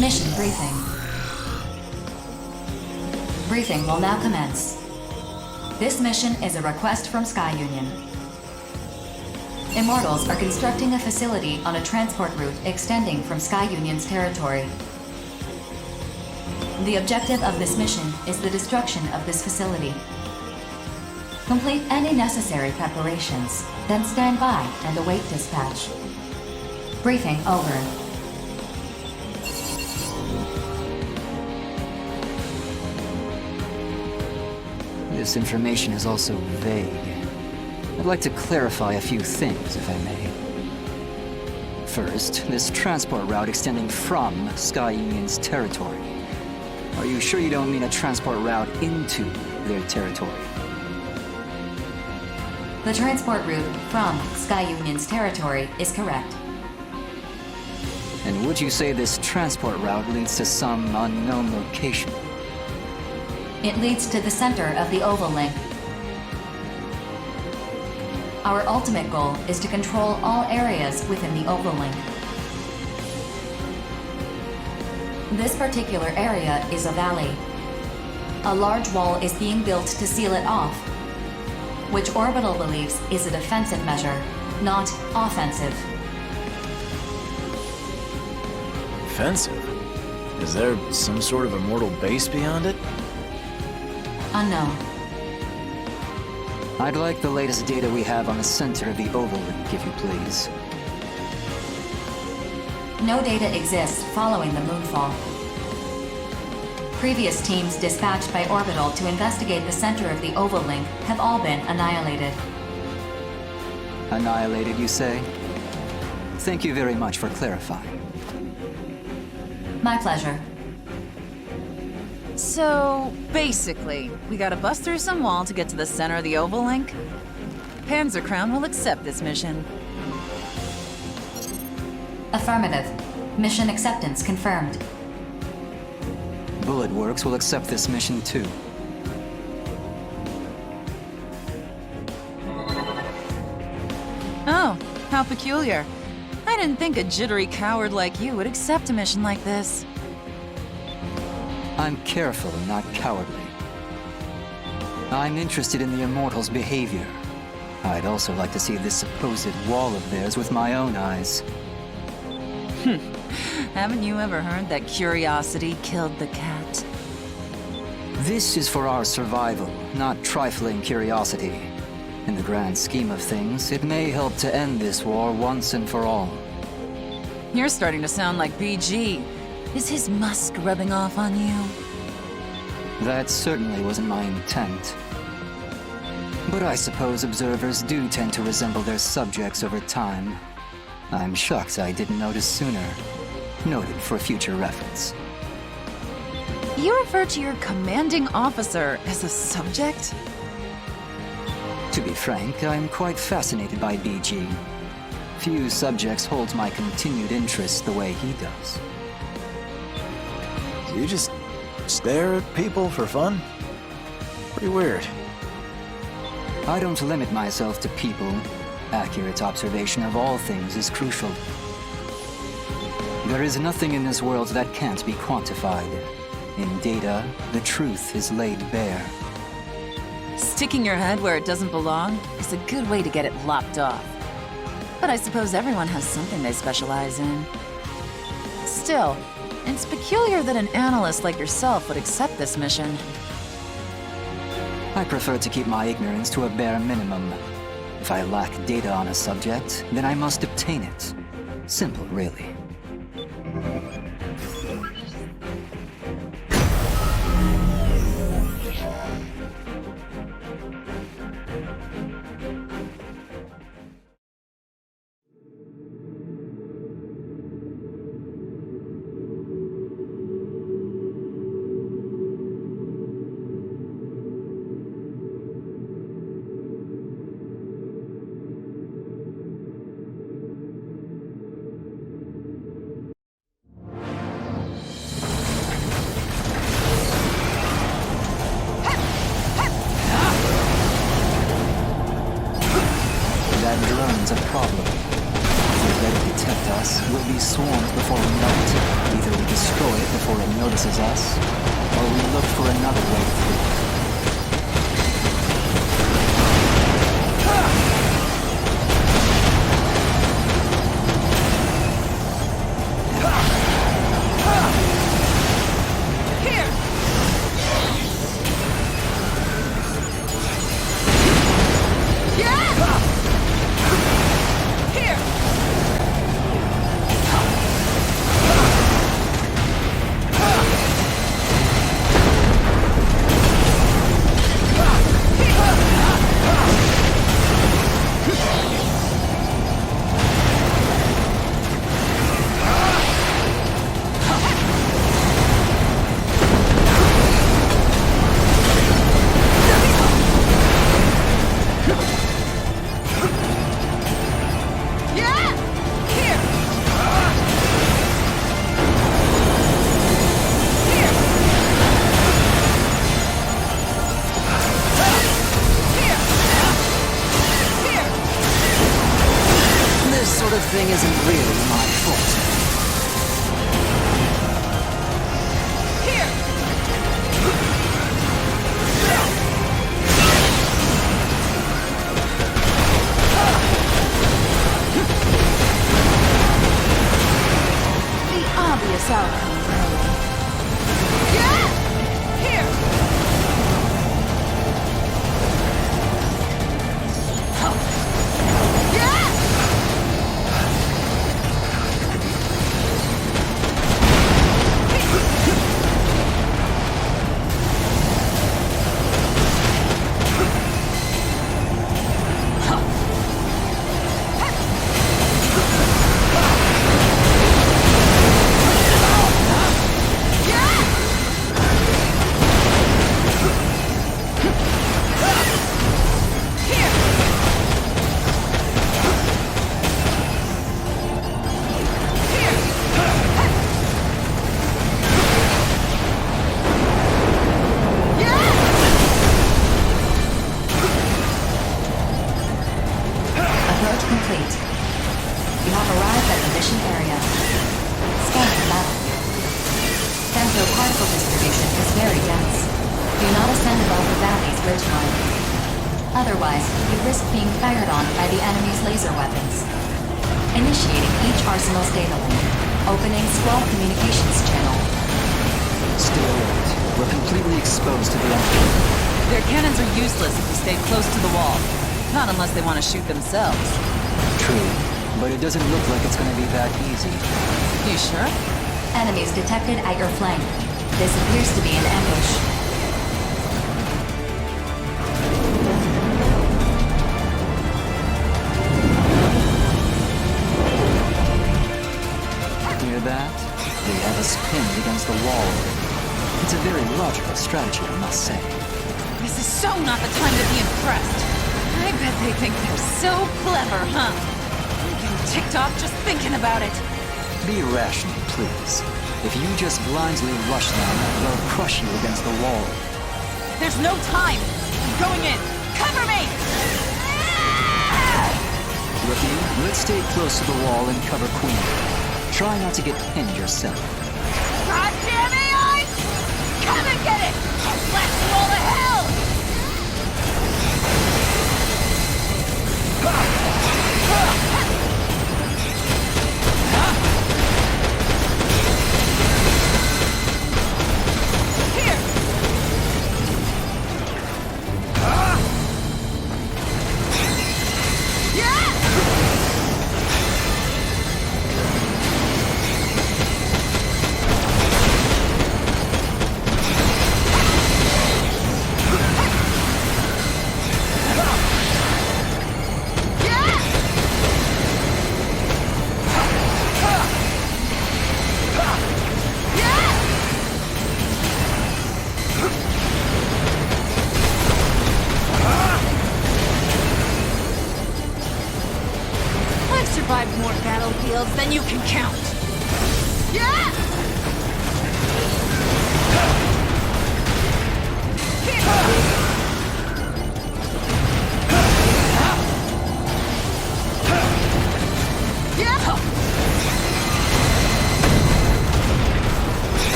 Mission briefing. Briefing will now commence. This mission is a request from Sky Union. Immortals are constructing a facility on a transport route extending from Sky Union's territory. The objective of this mission is the destruction of this facility. Complete any necessary preparations, then stand by and await dispatch. Briefing over. This information is also vague. I'd like to clarify a few things, if I may. First, this transport route extending from Sky Union's territory. Are you sure you don't mean a transport route into their territory? The transport route from Sky Union's territory is correct. And would you say this transport route leads to some unknown location? It leads to the center of the Oval Link. Our ultimate goal is to control all areas within the Oval Link. This particular area is a valley. A large wall is being built to seal it off, which Orbital believes is a defensive measure, not offensive. Offensive? Is there some sort of immortal base beyond it? Unknown. I'd like the latest data we have on the center of the Oval Link, if you please. No data exists following the moonfall. Previous teams dispatched by Orbital to investigate the center of the Oval Link have all been annihilated. Annihilated, you say? Thank you very much for clarifying. My pleasure. So, basically, we gotta bust through some wall to get to the center of the Oval Link? Panzer Crown will accept this mission. Affirmative. Mission acceptance confirmed. Bullet Works will accept this mission too. Oh, how peculiar. I didn't think a jittery coward like you would accept a mission like this. I'm careful, not cowardly. I'm interested in the Immortals' behavior. I'd also like to see this supposed wall of theirs with my own eyes. Haven't you ever heard that curiosity killed the cat? This is for our survival, not trifling curiosity. In the grand scheme of things, it may help to end this war once and for all. You're starting to sound like BG. Is his musk rubbing off on you? That certainly wasn't my intent. But I suppose observers do tend to resemble their subjects over time. I'm shocked I didn't notice sooner. Noted for future reference. You refer to your commanding officer as a subject? To be frank, I'm quite fascinated by BG. Few subjects hold my continued interest the way he does. You just stare at people for fun? Pretty weird. I don't limit myself to people. Accurate observation of all things is crucial. There is nothing in this world that can't be quantified. In data, the truth is laid bare. Sticking your head where it doesn't belong is a good way to get it lopped off. But I suppose everyone has something they specialize in. Still, it's peculiar that an analyst like yourself would accept this mission. I prefer to keep my ignorance to a bare minimum. If I lack data on a subject, then I must obtain it. Simple, really. before it notices us, or we look for another way through. Thing isn't really my fault. Here! The obvious outcome, really. Yeah! Here! Yeah! Complete. You have arrived at the mission area. Scan the map. Femto particle distribution is very dense. Do not ascend above the valley's ridgeline. Otherwise, you risk being fired on by the enemy's laser weapons. Initiating each arsenal's data link. Opening squad communications channel. Stay alert. We're completely exposed to the enemy. Their cannons are useless if we stay close to the wall. Not unless they want to shoot themselves. True, but it doesn't look like it's gonna be that easy. You sure? Enemies detected at your flank. This appears to be an ambush. Hear that? They have us pinned against the wall. It's a very logical strategy, I must say. This is so not the time to be impressed. I bet they think they're so clever, huh? I'm getting ticked off just thinking about it. Be rational, please. If you just blindly rush them, they'll crush you against the wall. There's no time. I'm going in. Cover me! Rookie, let's stay close to the wall and cover Queen. Try not to get pinned yourself. God damn AI! Come and get it! I'll blast you all to hell!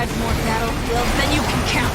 survived more battlefields than you can count.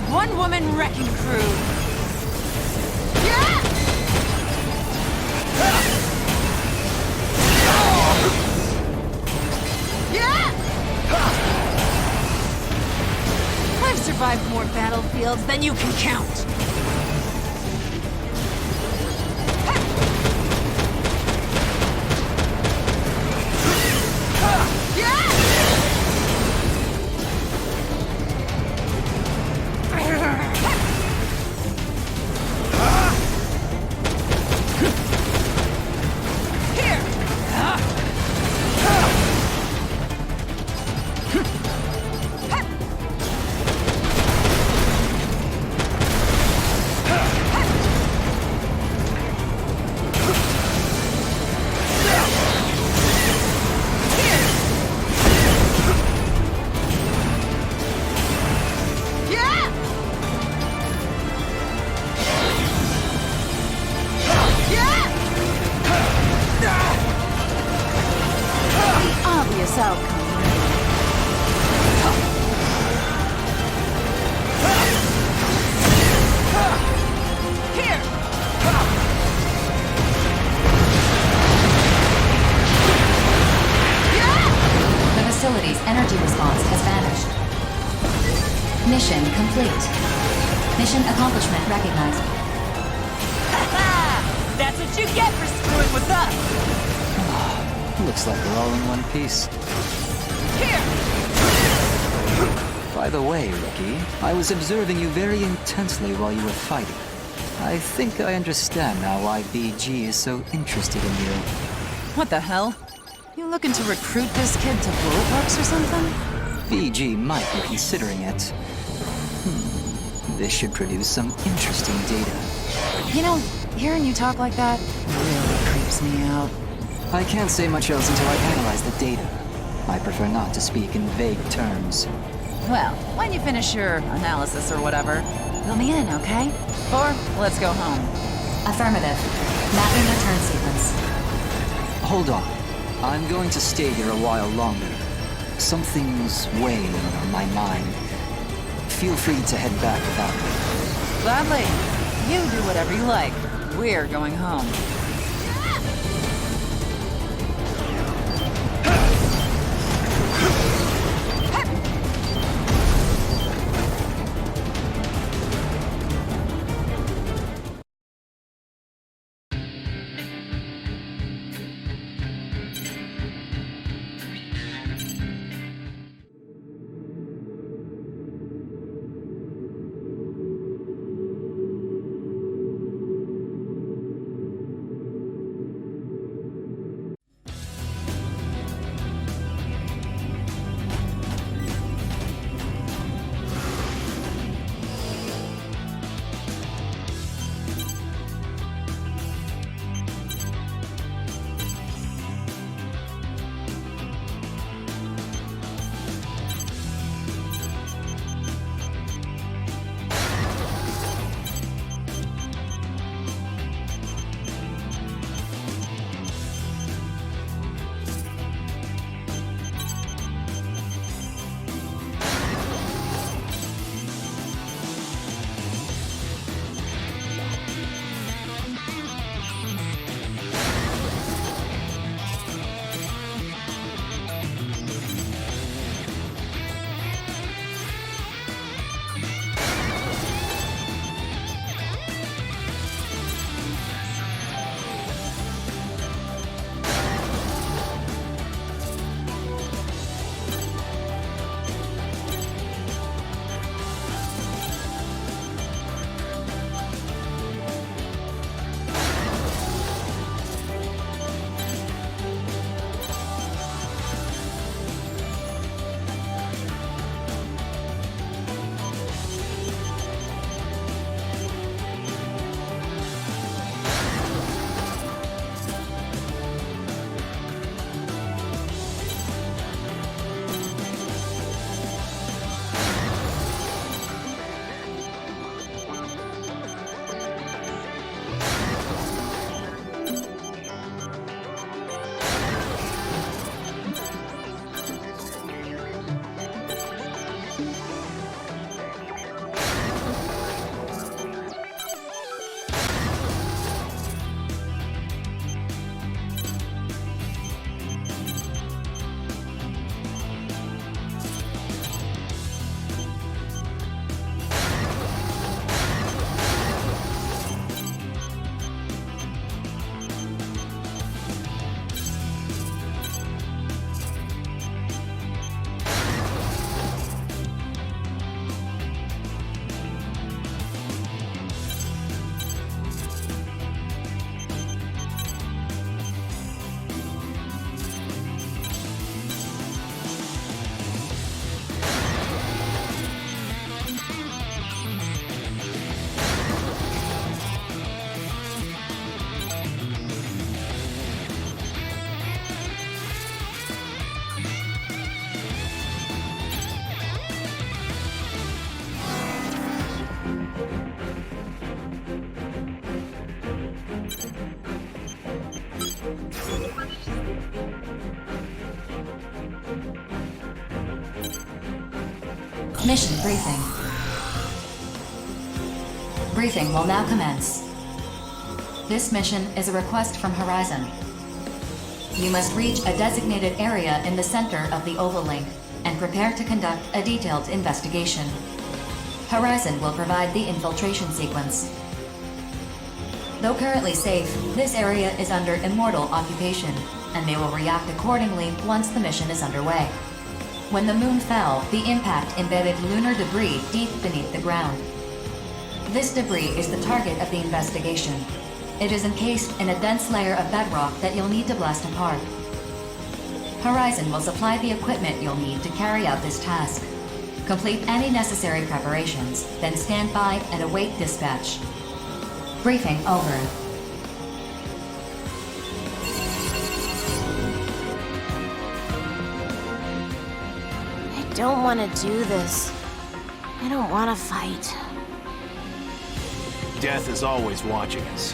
One-woman wrecking crew. I've survived more battlefields than you can count. Obvious outcome. Here! The facility's energy response has vanished. Mission complete. Mission accomplishment recognized. That's what you get for screwing with us! Looks like we're all in one piece. Here! By the way, Rookie, I was observing you very intensely while you were fighting. I think I understand now why BG is so interested in you. What the hell? You looking to recruit this kid to bullet or something? BG might be considering it. This should produce some interesting data. You know, hearing you talk like that really creeps me out. I can't say much else until I analyze the data. I prefer not to speak in vague terms. Well, when you finish your analysis or whatever, fill me in, okay? Or let's go home. Affirmative. Mapping return sequence. Hold on. I'm going to stay here a while longer. Something's weighing on my mind. Feel free to head back without me. Gladly. You do whatever you like. We're going home. Mission briefing. Briefing will now commence. This mission is a request from Horizon. You must reach a designated area in the center of the oval link and prepare to conduct a detailed investigation. Horizon will provide the infiltration sequence. Though currently safe, this area is under immortal occupation, and they will react accordingly once the mission is underway. When the moon fell, the impact embedded lunar debris deep beneath the ground. This debris is the target of the investigation. It is encased in a dense layer of bedrock that you'll need to blast apart. Horizon will supply the equipment you'll need to carry out this task. Complete any necessary preparations, then stand by and await dispatch. Briefing over. I don't want to do this. I don't want to fight. Death is always watching us.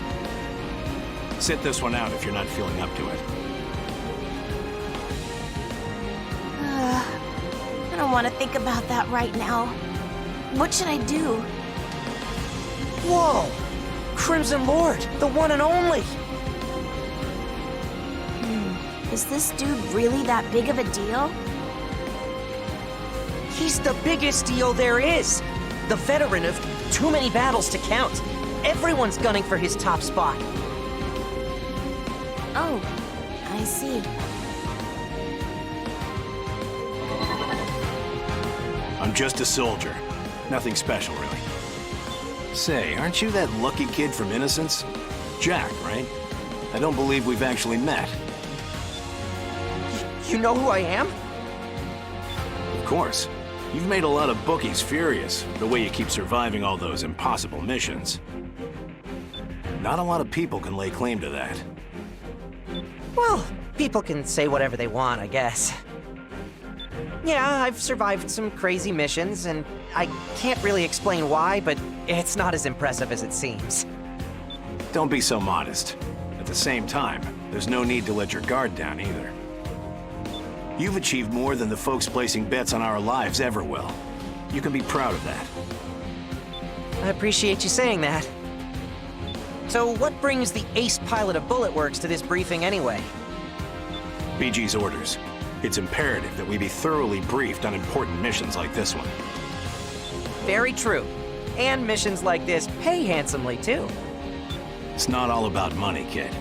Sit this one out if you're not feeling up to it. I don't want to think about that right now. What should I do? Whoa! Crimson Lord, the one and only! Is this dude really that big of a deal? He's the biggest deal there is! The veteran of too many battles to count. Everyone's gunning for his top spot. Oh, I see. I'm just a soldier. Nothing special, really. Say, aren't you that lucky kid from Innocence? Jack, right? I don't believe we've actually met. You know who I am? Of course. You've made a lot of bookies furious, the way you keep surviving all those impossible missions. Not a lot of people can lay claim to that. Well, people can say whatever they want, I guess. Yeah, I've survived some crazy missions, and I can't really explain why, but it's not as impressive as it seems. Don't be so modest. At the same time, there's no need to let your guard down either. You've achieved more than the folks placing bets on our lives ever will. You can be proud of that. I appreciate you saying that. So what brings the ace pilot of Bullet Works to this briefing anyway? BG's orders. It's imperative that we be thoroughly briefed on important missions like this one. Very true. And missions like this pay handsomely, too. It's not all about money, kid.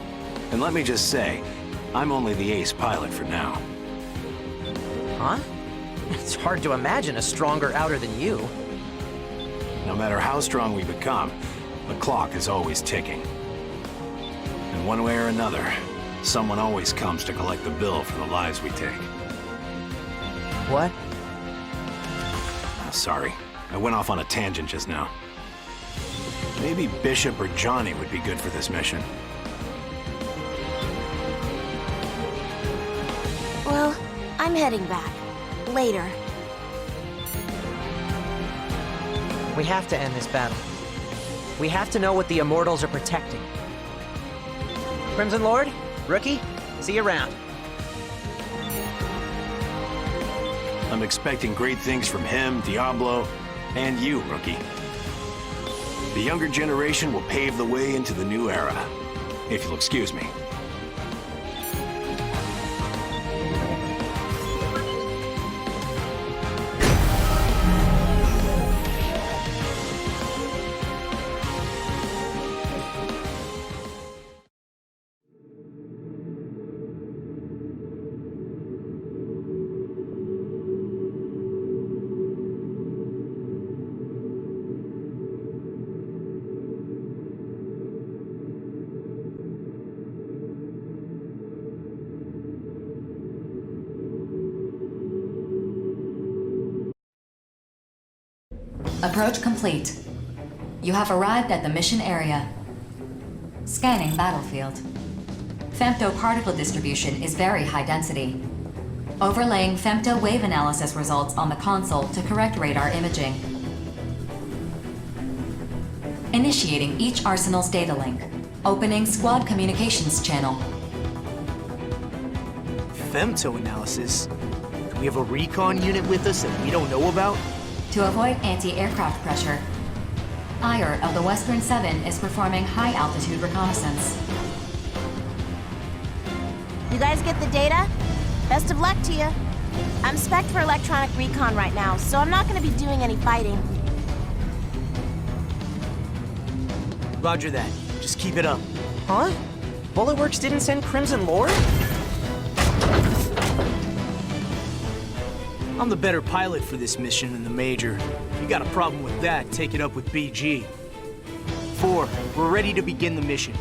And let me just say, I'm only the ace pilot for now. Huh? It's hard to imagine a stronger outer than you. No matter how strong we become, the clock is always ticking. And one way or another, someone always comes to collect the bill for the lives we take. What? Oh, sorry, I went off on a tangent just now. Maybe Bishop or Johnny would be good for this mission. Well, I'm heading back. Later. We have to end this battle. We have to know what the Immortals are protecting. Crimson Lord, Rookie, see you around. I'm expecting great things from him, Diablo, and you, Rookie. The younger generation will pave the way into the new era, if you'll excuse me. Approach complete. You have arrived at the mission area. Scanning battlefield. Femto-particle distribution is very high density. Overlaying femto wave analysis results on the console to correct radar imaging. Initiating each arsenal's data link. Opening squad communications channel. Femto analysis? Do we have a recon unit with us that we don't know about? To avoid anti-aircraft pressure, IR of the Western 7 is performing high-altitude reconnaissance. You guys get the data? Best of luck to you. I'm spec'd for electronic recon right now, so I'm not gonna be doing any fighting. Roger that. Just keep it up. Huh? Bulletworks didn't send Crimson Lord? I'm the better pilot for this mission than the Major. If you got a problem with that, take it up with BG. 4, we're ready to begin the mission.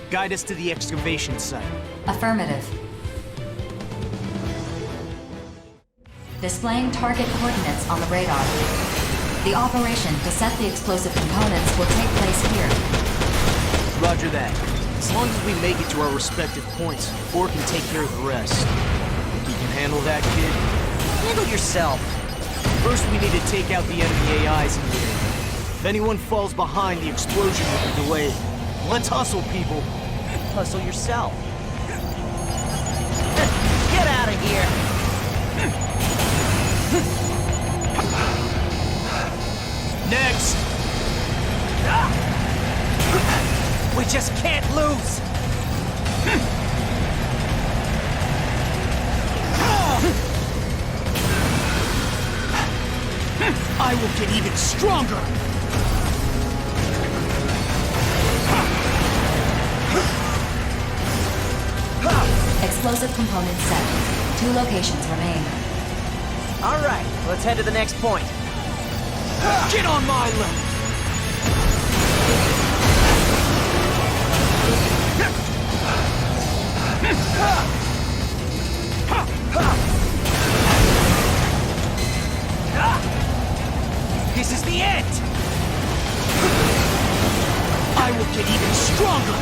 Guide us to the excavation site. Affirmative. Displaying target coordinates on the radar. The operation to set the explosive components will take place here. Roger that. As long as we make it to our respective points, 4 can take care of the rest. Think you can handle that, kid? Handle yourself. First, we need to take out the enemy AIs in the air. If anyone falls behind, the explosion will be delayed. Let's hustle, people. Hustle yourself. Get out of here! Next! We just can't lose! I will get even stronger! Explosive component set. 2 locations remain. All right, let's head to the next point. Get on my level! This is the end! I will get even stronger!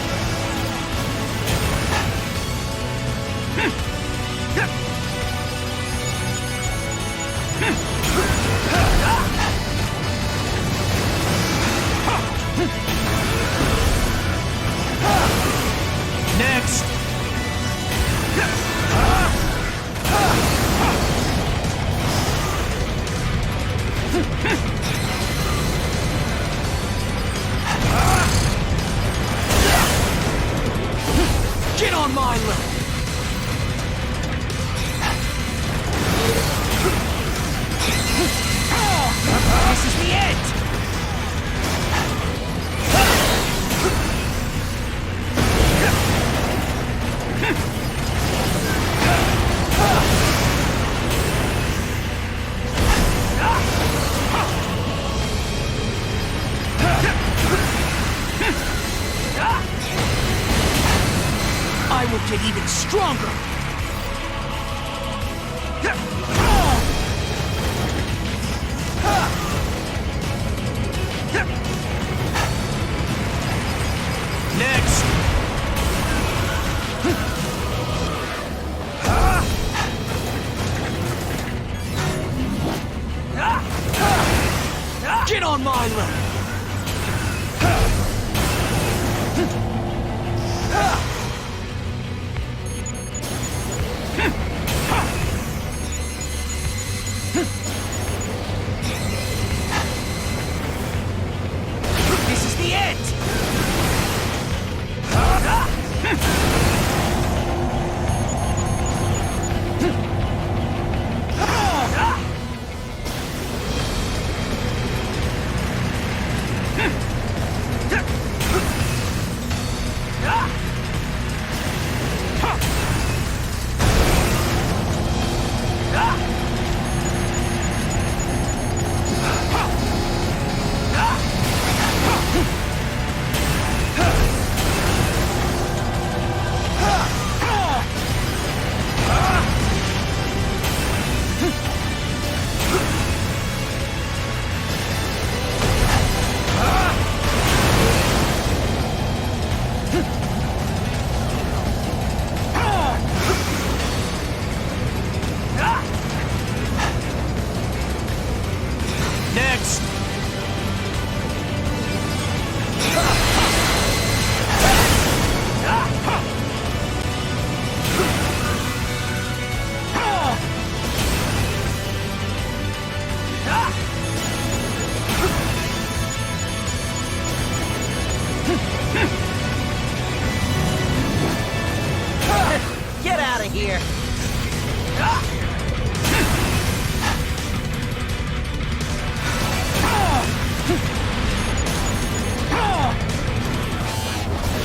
Next! Get on my level! This is the end! I will get even stronger! Next! Get on my level!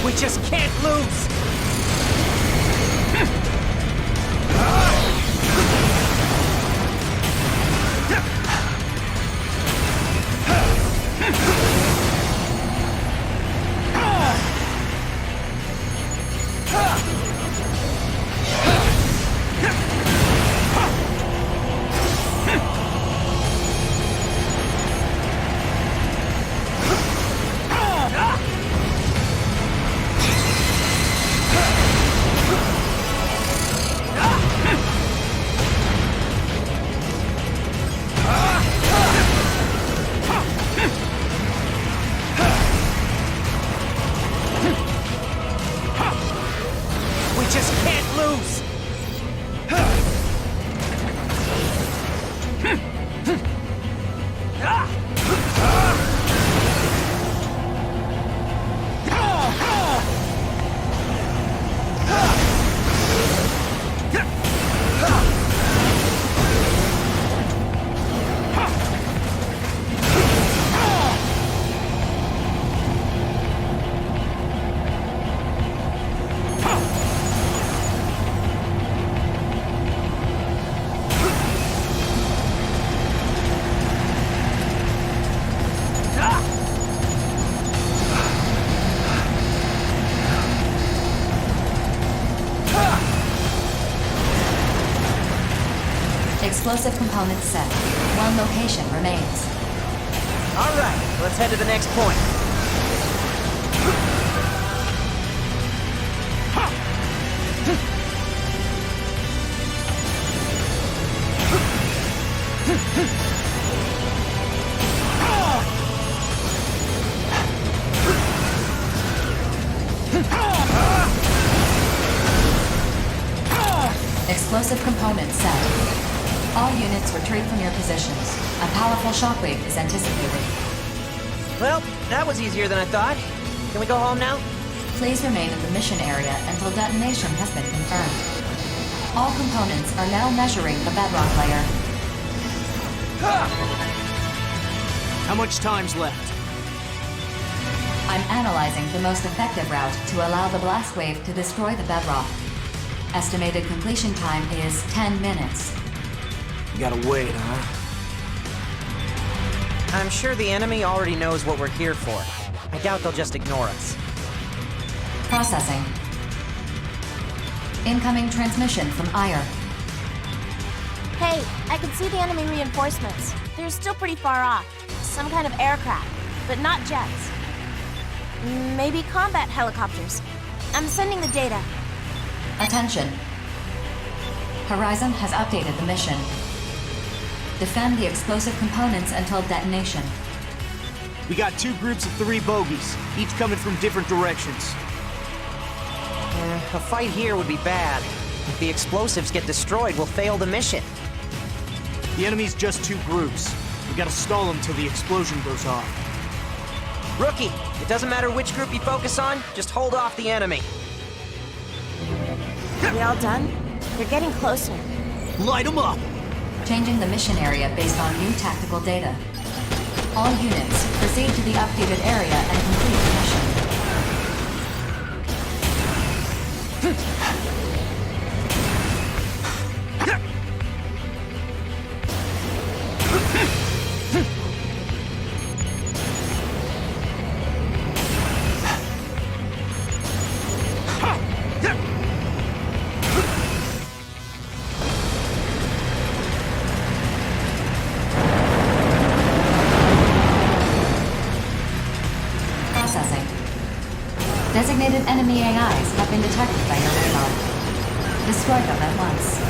We just can't lose! We just can't lose! Explosive components set. One location remains. All right, let's head to the next point. Explosive components set. All units retreat from your positions. A powerful shockwave is anticipated. Well, that was easier than I thought. Can we go home now? Please remain in the mission area until detonation has been confirmed. All components are now measuring the bedrock layer. How much time's left? I'm analyzing the most effective route to allow the blast wave to destroy the bedrock. Estimated completion time is 10 minutes. You gotta wait, huh? I'm sure the enemy already knows what we're here for. I doubt they'll just ignore us. Processing. Incoming transmission from Ire. Hey, I can see the enemy reinforcements. They're still pretty far off. Some kind of aircraft, but not jets. Maybe combat helicopters. I'm sending the data. Attention. Horizon has updated the mission. Defend the explosive components until detonation. We got 2 groups of 3 bogies, each coming from different directions. A fight here would be bad. If the explosives get destroyed, we'll fail the mission. The enemy's just 2 groups. We gotta stall them till the explosion goes off. Rookie, it doesn't matter which group you focus on, just hold off the enemy. Are we all done? They're getting closer. Light them up! Changing the mission area based on new tactical data. All units proceed to the updated area and complete the mission. Designated enemy AIs have been detected by your radar. Destroy them at once.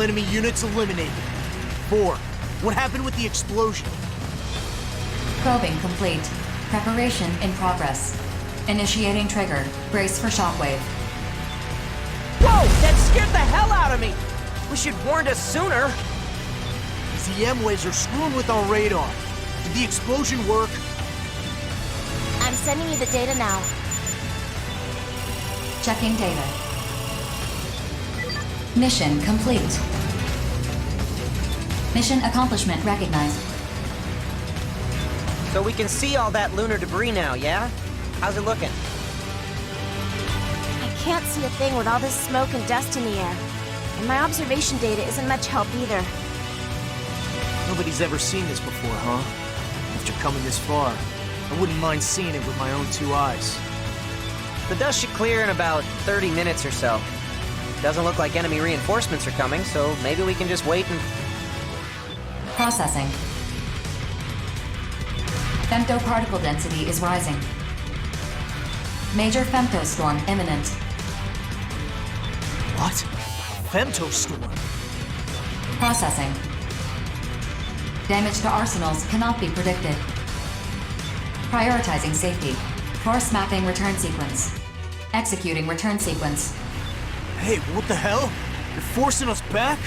All enemy units eliminated. 4. What happened with the explosion? Probing complete. Preparation in progress. Initiating trigger. Brace for shockwave. Whoa! That scared the hell out of me! Wish you'd warned us sooner. These EM waves are screwing with our radar. Did the explosion work? I'm sending you the data now. Checking data. Mission complete. Mission accomplishment recognized. So we can see all that lunar debris now, yeah? How's it looking? I can't see a thing with all this smoke and dust in the air. And my observation data isn't much help either. Nobody's ever seen this before, huh? After coming this far, I wouldn't mind seeing it with my own 2 eyes. The dust should clear in about 30 minutes or so. Doesn't look like enemy reinforcements are coming, so maybe we can just wait and... Processing. Femtoparticle density is rising. Major femtostorm imminent. What? Femtostorm? Processing. Damage to arsenals cannot be predicted. Prioritizing safety. Force mapping return sequence. Executing return sequence. Hey, what the hell? You're forcing us back?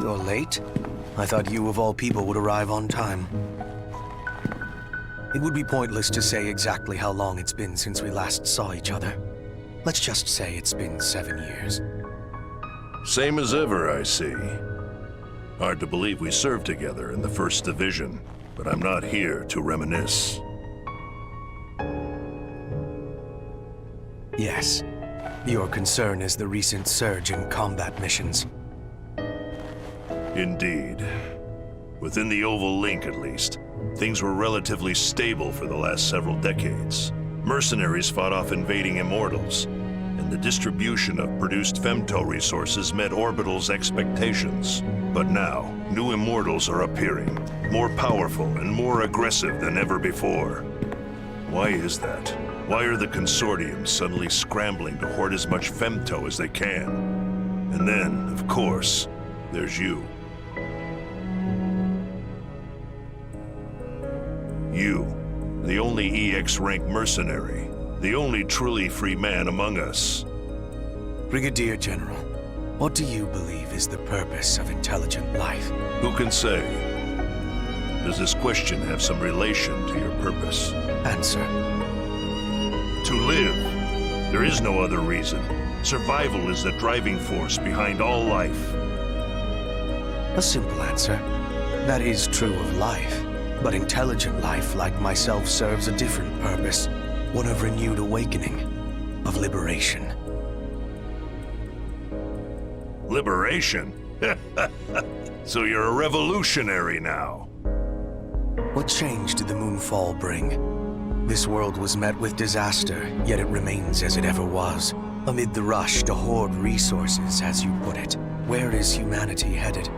You're late? I thought you of all people would arrive on time. It would be pointless to say exactly how long it's been since we last saw each other. Let's just say it's been 7 years. Same as ever, I see. Hard to believe we served together in the 1st Division, but I'm not here to reminisce. Yes. Your concern is the recent surge in combat missions. Indeed. Within the Oval Link, at least, things were relatively stable for the last several decades. Mercenaries fought off invading immortals, and the distribution of produced femto resources met Orbital's expectations. But now, new immortals are appearing, more powerful and more aggressive than ever before. Why is that? Why are the consortiums suddenly scrambling to hoard as much femto as they can? And then, of course, there's you. You, the only EX-rank mercenary, the only truly free man among us. Brigadier General, what do you believe is the purpose of intelligent life? Who can say? Does this question have some relation to your purpose? Answer. To live. There is no other reason. Survival is the driving force behind all life. A simple answer. That is true of life. But intelligent life, like myself, serves a different purpose. One of renewed awakening. Of liberation. Liberation? So you're a revolutionary now. What change did the moonfall bring? This world was met with disaster, yet it remains as it ever was. Amid the rush to hoard resources, as you put it, where is humanity headed?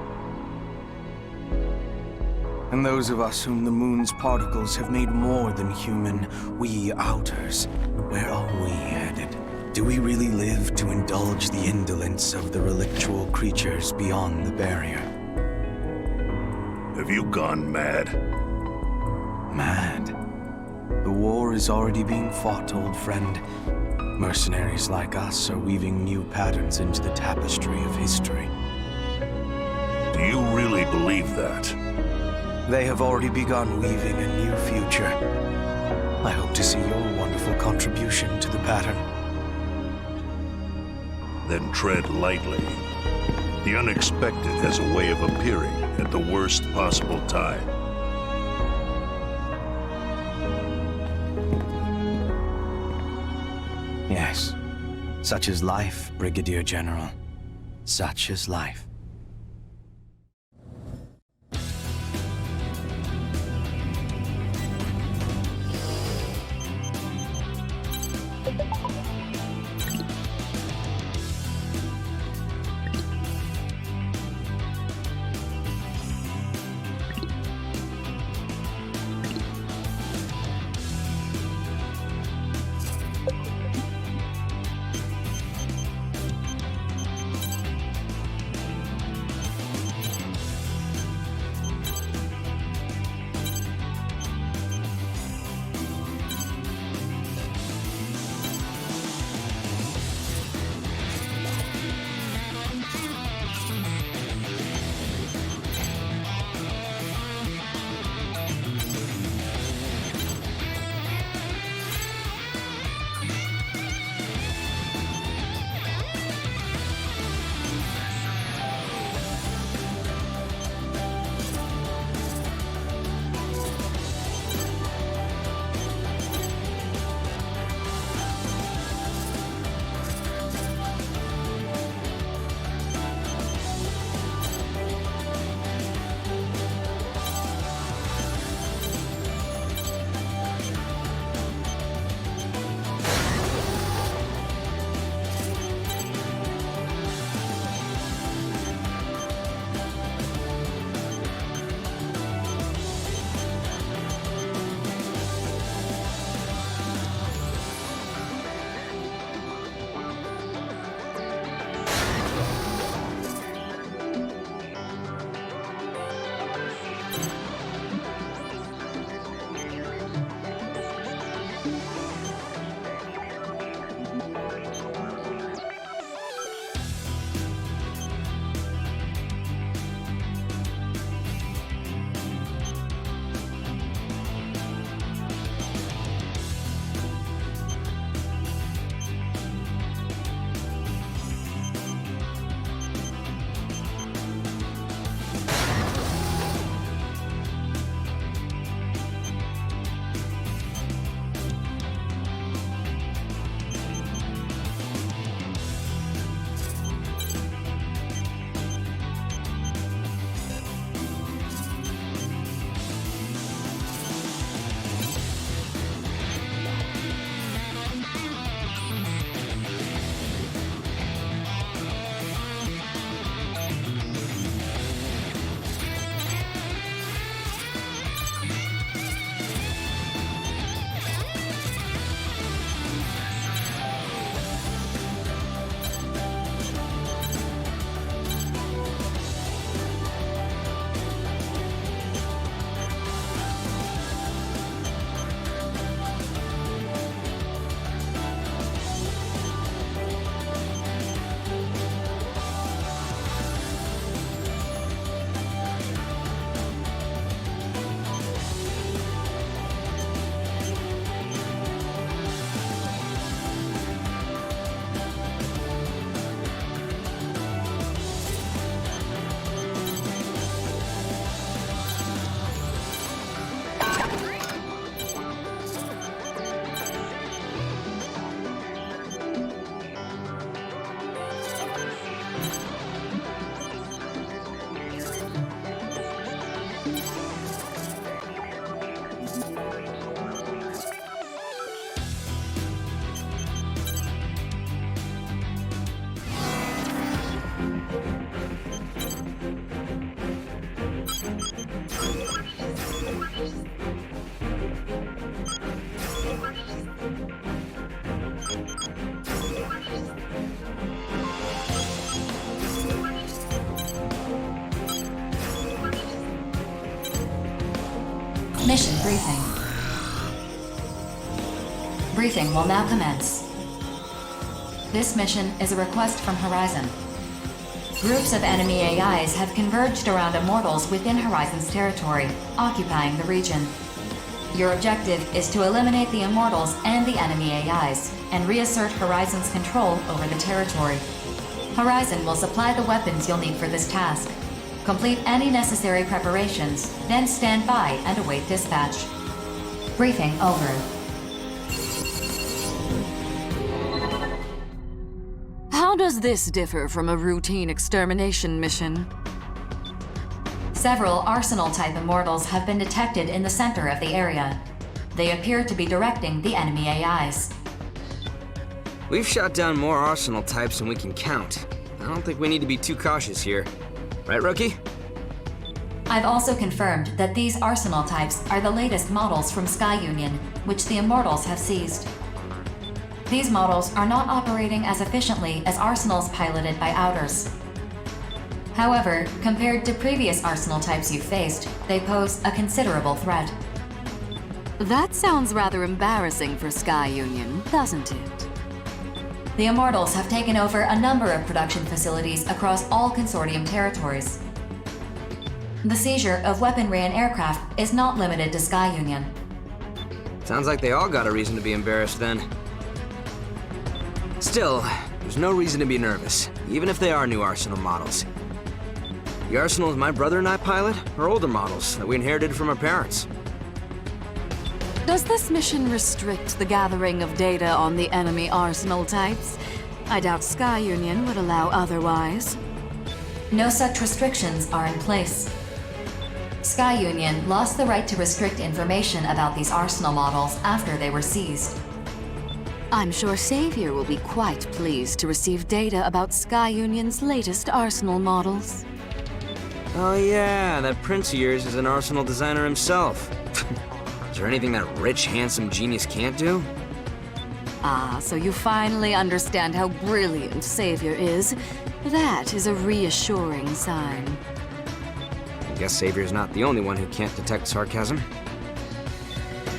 And those of us whom the moon's particles have made more than human, we outers, where are we headed? Do we really live to indulge the indolence of the relictual creatures beyond the barrier? Have you gone mad? Mad? The war is already being fought, old friend. Mercenaries like us are weaving new patterns into the tapestry of history. Do you really believe that? They have already begun weaving a new future. I hope to see your wonderful contribution to the pattern. Then tread lightly. The unexpected has a way of appearing at the worst possible time. Yes. Such is life, Brigadier General. Such is life. Mission briefing. Briefing will now commence. This mission is a request from Horizon. Groups of enemy AIs have converged around immortals within Horizon's territory, occupying the region. Your objective is to eliminate the Immortals and the enemy AIs, and reassert Horizon's control over the territory. Horizon will supply the weapons you'll need for this task. Complete any necessary preparations, then stand by and await dispatch. Briefing over. How does this differ from a routine extermination mission? Several Arsenal-type Immortals have been detected in the center of the area. They appear to be directing the enemy AIs. We've shot down more Arsenal types than we can count. I don't think we need to be too cautious here. Right, Rookie? I've also confirmed that these Arsenal types are the latest models from Sky Union, which the Immortals have seized. These models are not operating as efficiently as Arsenals piloted by Outers. However, compared to previous Arsenal types you've faced, they pose a considerable threat. That sounds rather embarrassing for Sky Union, doesn't it? The Immortals have taken over a number of production facilities across all Consortium territories. The seizure of weaponry and aircraft is not limited to Sky Union. Sounds like they all got a reason to be embarrassed then. Still, there's no reason to be nervous, even if they are new Arsenal models. The Arsenals my brother and I pilot are older models that we inherited from our parents. Does this mission restrict the gathering of data on the enemy Arsenal types? I doubt Sky Union would allow otherwise. No such restrictions are in place. Sky Union lost the right to restrict information about these Arsenal models after they were seized. I'm sure Savior will be quite pleased to receive data about Sky Union's latest Arsenal models. Oh yeah, that prince of yours is an Arsenal designer himself. Is there anything that rich, handsome genius can't do? Ah, so you finally understand how brilliant Savior is. That is a reassuring sign. I guess Savior's not the only one who can't detect sarcasm.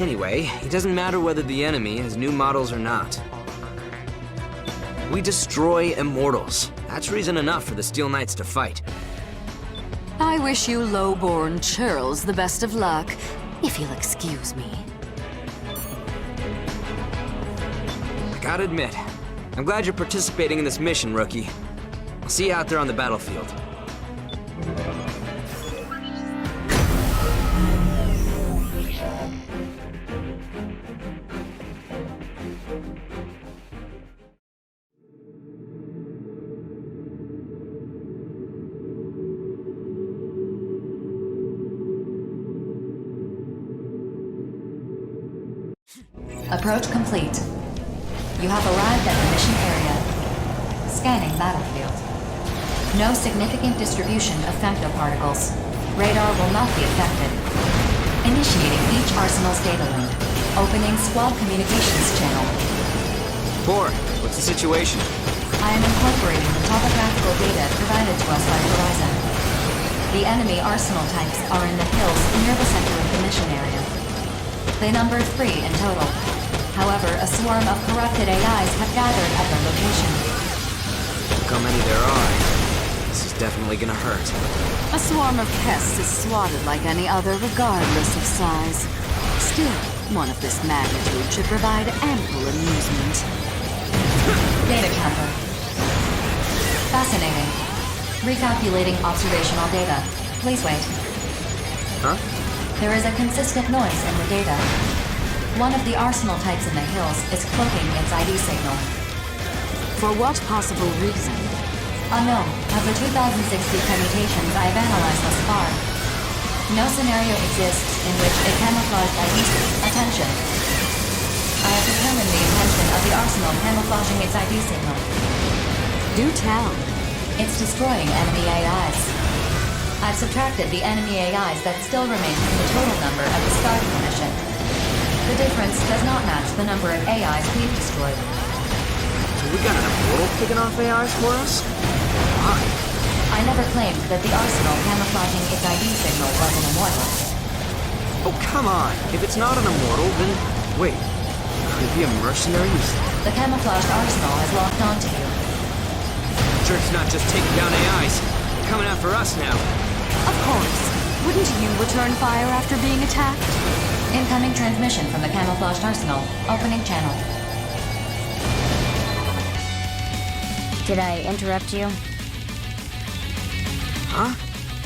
Anyway, it doesn't matter whether the enemy has new models or not. We destroy Immortals. That's reason enough for the Steel Knights to fight. I wish you low-born churls the best of luck, if you'll excuse me. I gotta admit, I'm glad you're participating in this mission, Rookie. I'll see you out there on the battlefield. Approach complete. You have arrived at the mission area. Scanning battlefield. No significant distribution of femtoparticles. Radar will not be affected. Initiating each Arsenal's data link. Opening squad communications channel. 4, what's the situation? I am incorporating the topographical data provided to us by Horizon. The enemy Arsenal types are in the hills near the center of the mission area. They number 3 in total. However, a swarm of corrupted AIs have gathered at their location. Look how many there are. This is definitely gonna hurt. A swarm of pests is swatted like any other, regardless of size. Still, one of this magnitude should provide ample amusement. Data counter. Fascinating. Recalculating observational data. Please wait. Huh? There is a consistent noise in the data. One of the Arsenal types in the hills is cloaking its ID signal. For what possible reason? Unknown, of the 2060 permutations I have analyzed thus far. No scenario exists in which a camouflaged ID attention. I have determined the intention of the Arsenal camouflaging its ID signal. Do tell. It's destroying enemy AIs. I've subtracted the enemy AIs that still remain from the total number at the start of the mission. The difference does not match the number of AIs we've destroyed. So we got an Immortal picking off AIs for us? Why? I never claimed that the Arsenal camouflaging its ID signal was an Immortal. Oh, come on. If it's not an Immortal, then... Wait. Could it be a mercenary? The camouflaged Arsenal has locked onto you. Sure it's not just taking down AIs. They're coming after us now. Of course. Wouldn't you return fire after being attacked? Incoming transmission from the camouflaged arsenal. Opening channel. Did I interrupt you? Huh?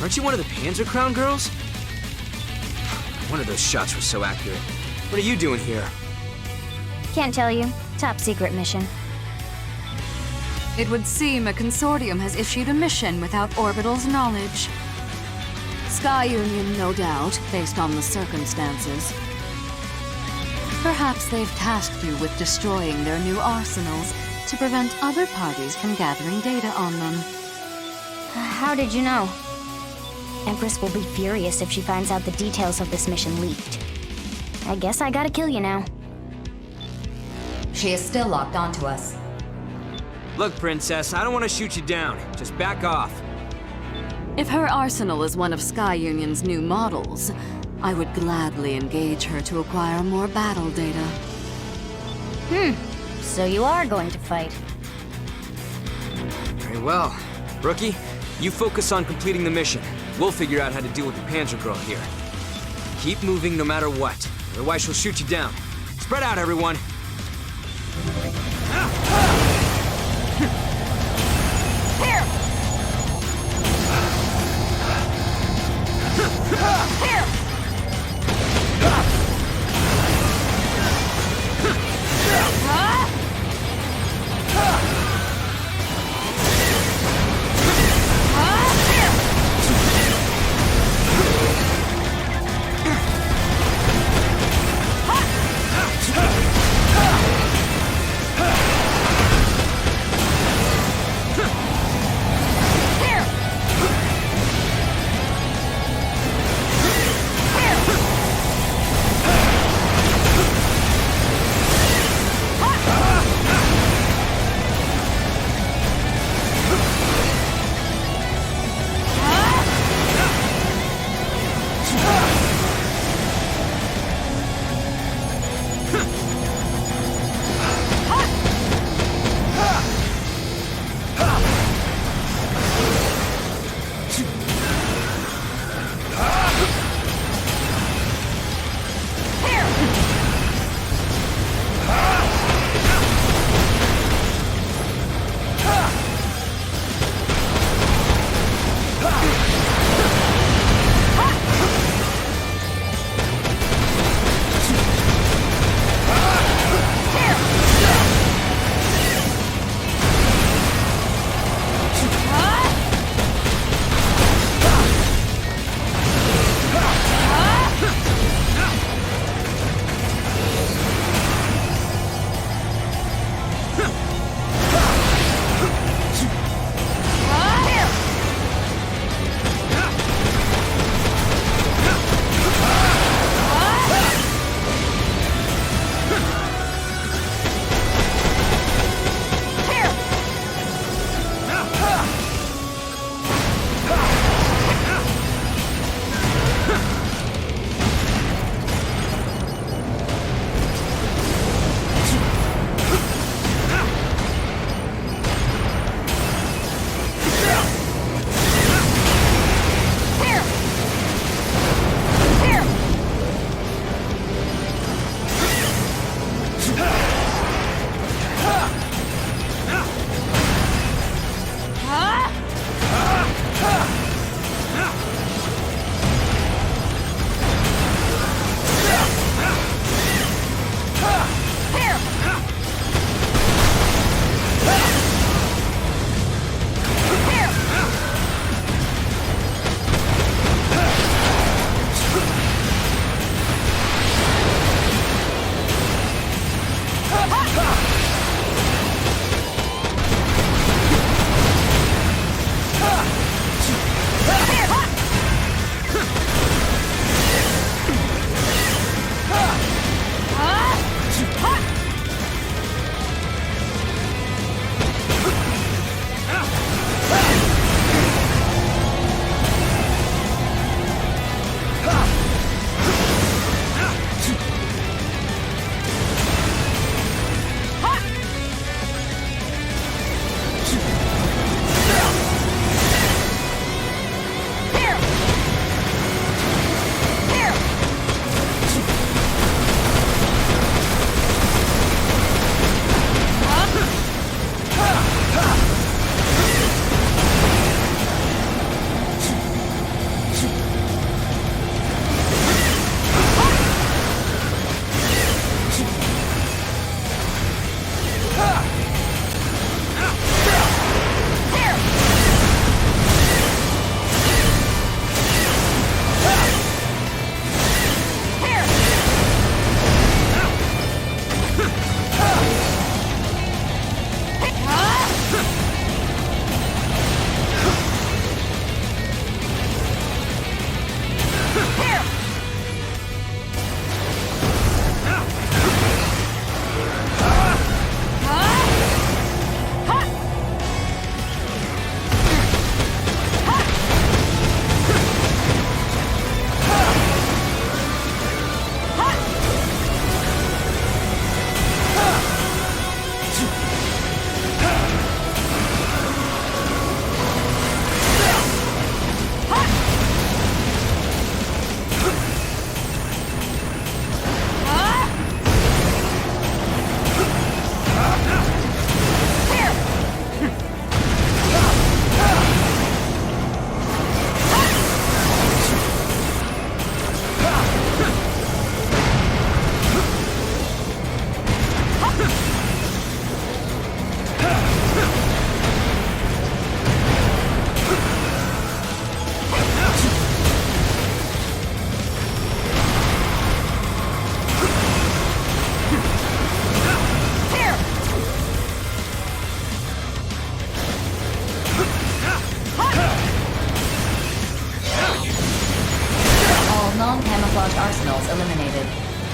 Aren't you one of the Panzer Crown girls? One of those shots was so accurate. What are you doing here? Can't tell you. Top secret mission. It would seem a consortium has issued a mission without Orbital's knowledge. Sky Union, no doubt, based on the circumstances. Perhaps they've tasked you with destroying their new arsenals to prevent other parties from gathering data on them. How did you know? Empress will be furious if she finds out the details of this mission leaked. I guess I gotta kill you now. She is still locked onto us. Look, Princess, I don't want to shoot you down. Just back off. If her arsenal is one of Sky Union's new models, I would gladly engage her to acquire more battle data. So you are going to fight. Very well. Rookie, you focus on completing the mission. We'll figure out how to deal with the Panzer Girl here. Keep moving no matter what, otherwise she'll shoot you down. Spread out, everyone. Here! Here!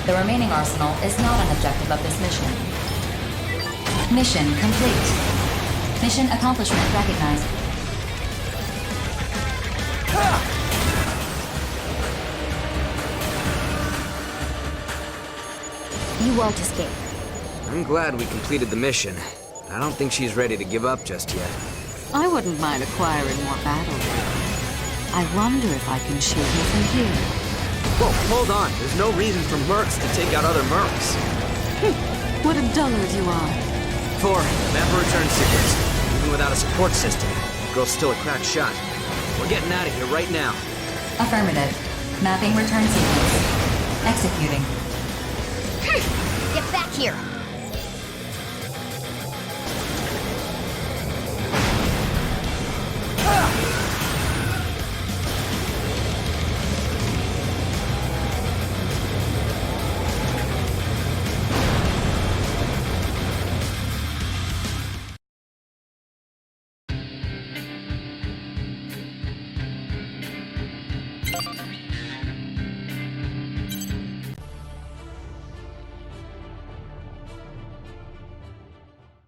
The remaining arsenal is not an objective of this mission. Mission complete. Mission accomplishment recognized. You won't escape. I'm glad we completed the mission. I don't think she's ready to give up just yet. I wouldn't mind acquiring more battle data. I wonder if I can shoot her from here. Whoa, hold on. There's no reason for mercs to take out other mercs. What a dullard you are. 4, map her return sequence. Even without a support system, the girl's still a crack shot. We're getting out of here right now. Affirmative. Mapping return sequence. Executing. Get back here!